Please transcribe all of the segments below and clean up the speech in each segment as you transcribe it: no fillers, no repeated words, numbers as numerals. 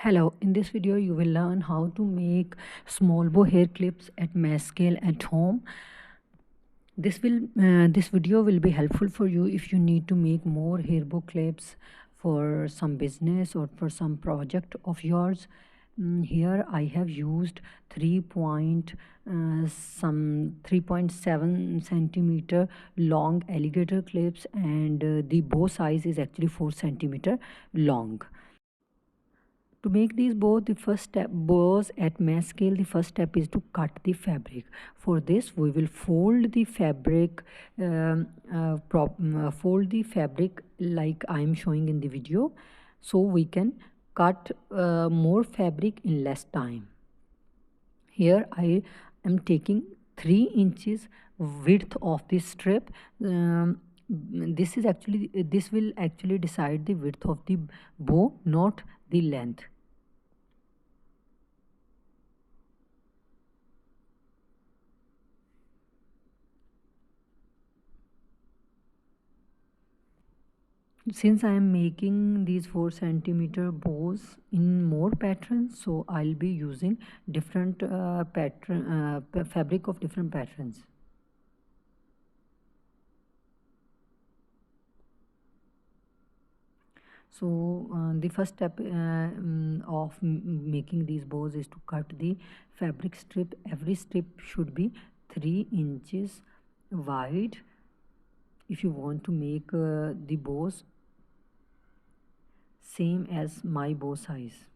Hello, in this video you will learn how to make small bow hair clips at mass scale at home. This video will be helpful for you if you need to make more hair bow clips for some business or for some project of yours. Here I have used 3.7 centimeter long alligator clips, and the bow size is actually 4 centimeter long. To make these bows at mass scale, the first step is to cut the fabric. For this, we will fold the fabric, like I am showing in the video, so we can cut more fabric in less time. Here I am taking 3 inches width of this strip. This will actually decide the width of the bow, not the length. Since I am making these 4 centimeter bows in more patterns, so I'll be using different fabric of different patterns. So the first step of making these bows is to cut the fabric strip. Every strip should be 3 inches wide if you want to make the bows same as my bow size.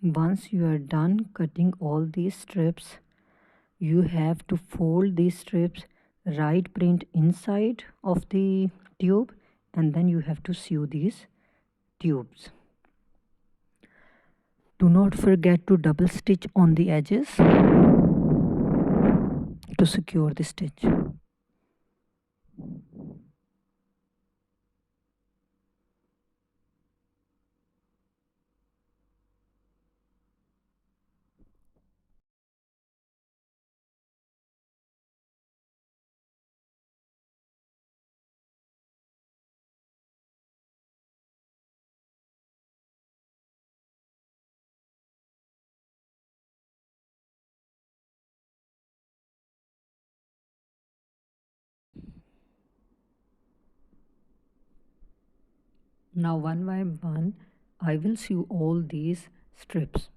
Once you are done cutting all these strips, you have to fold these strips, right print inside of the tube, and then you have to sew these tubes. Do not forget to double stitch on the edges to secure the stitch. Now one by one, I will sew all these strips.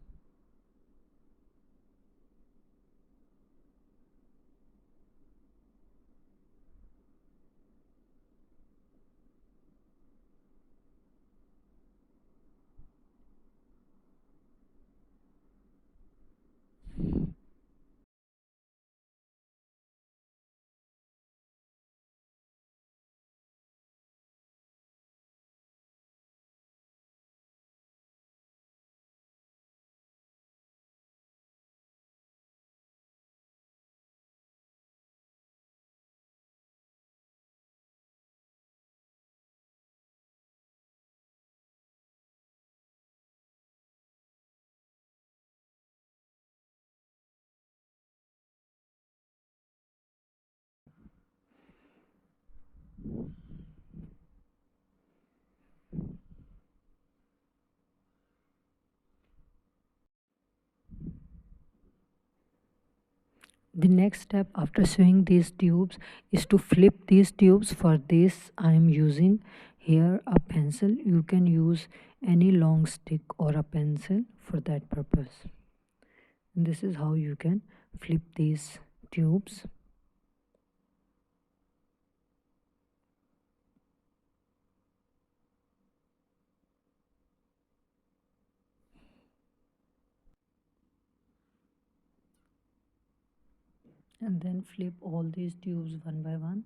The next step after sewing these tubes is to flip these tubes. For this I am using here a pencil. You can use any long stick or a pencil for that purpose. And this is how you can flip these tubes. And then flip all these tubes one by one.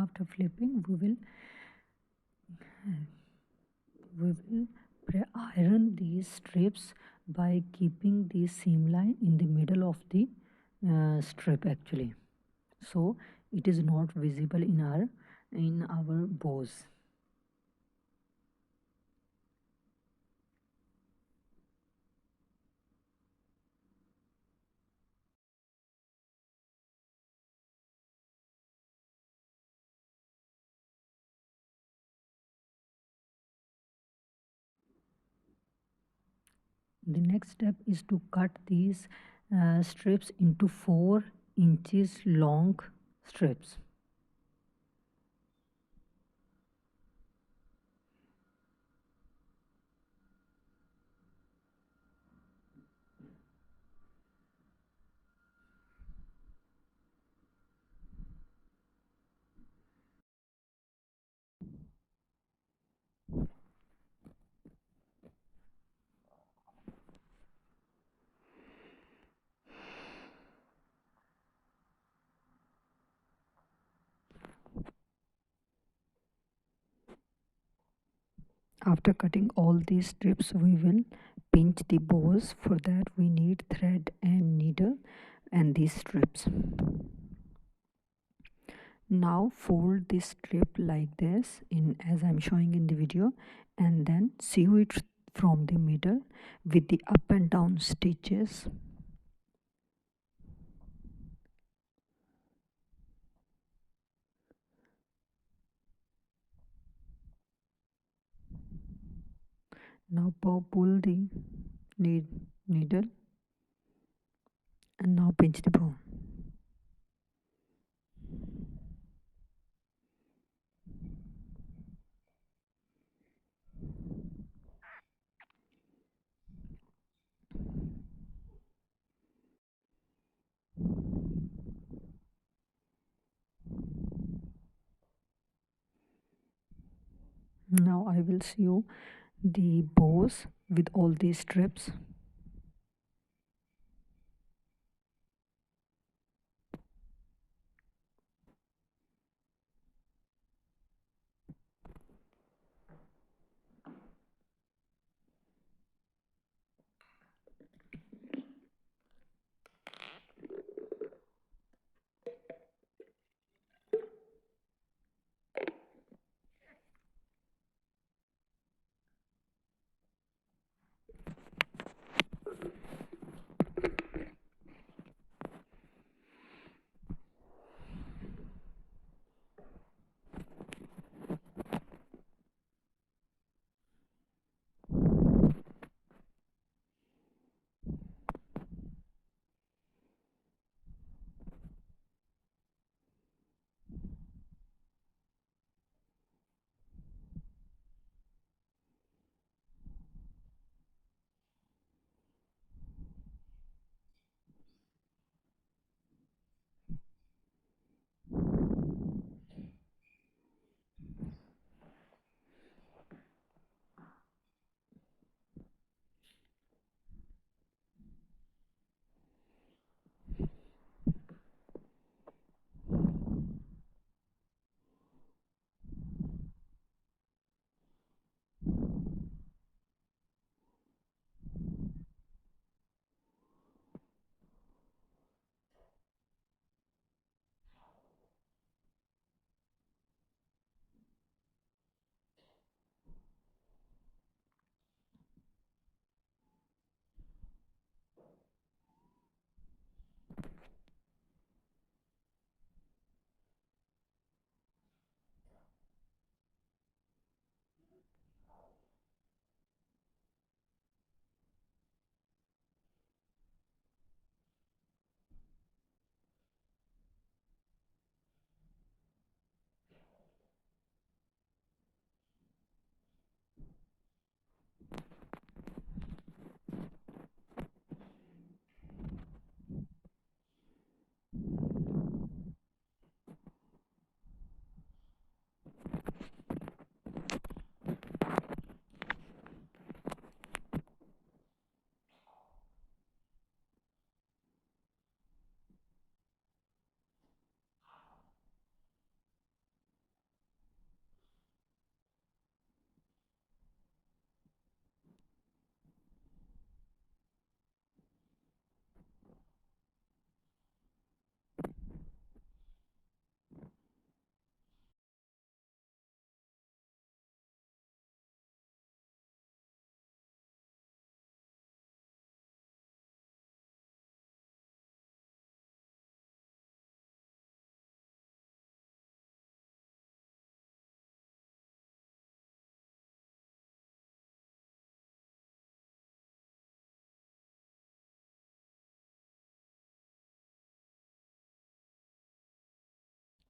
After flipping, we will iron these strips by keeping the seam line in the middle of the strip actually, so it is not visible in our bows. The next step is to cut these strips into 4 inches long strips. After cutting all these strips, we will pinch the bows. For that we need thread and needle and these strips. Now fold this strip like this in as I'm showing in the video, and then sew it from the middle with the up and down stitches. Now pull the needle and now pinch the bow. Now I will sew the bows with all these strips.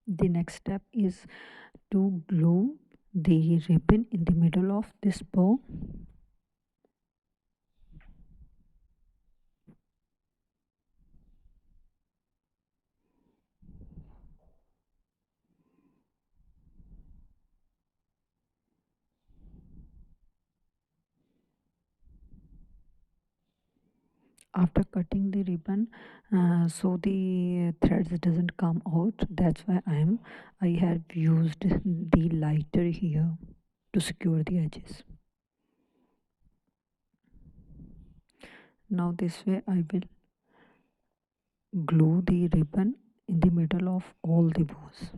The next step is to glue the ribbon in the middle of this bow. After cutting the ribbon, so the threads doesn't come out, that's why I have used the lighter here to secure the edges. Now this way I will glue the ribbon in the middle of all the bows.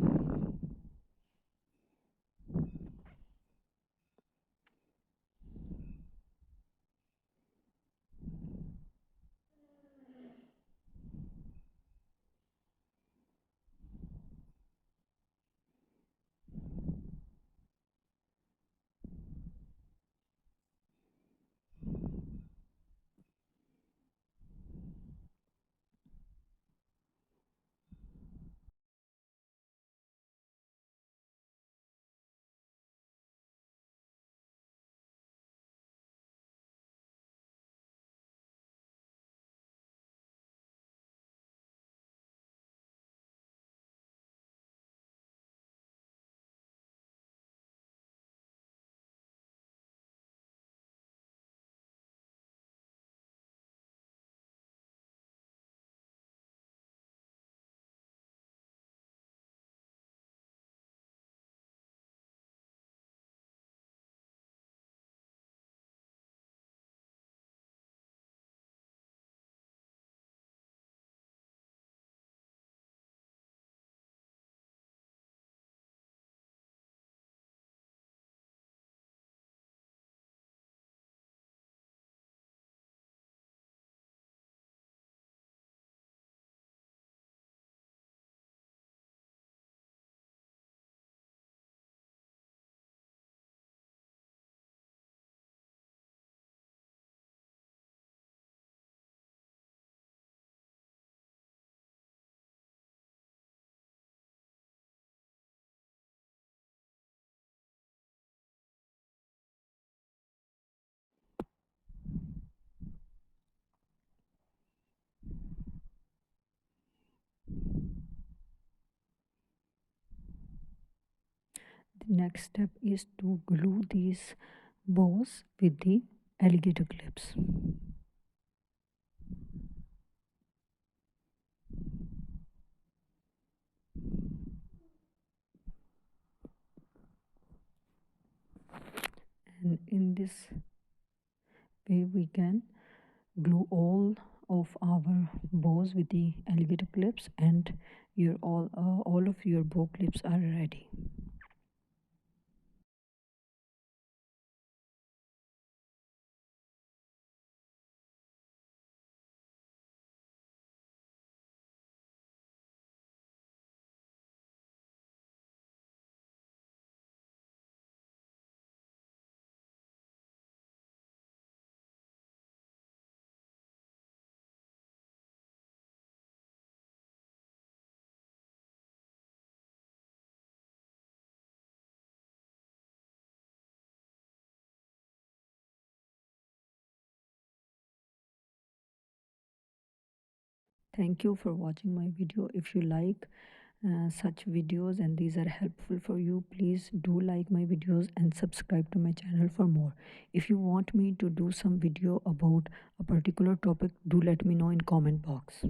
The next step is to glue these bows with the alligator clips. And in this way we can glue all of our bows with the alligator clips, and your all of your bow clips are ready. Thank you for watching my video. If you like such videos and these are helpful for you, please do like my videos and subscribe to my channel for more. If you want me to do some video about a particular topic, do let me know in comment box.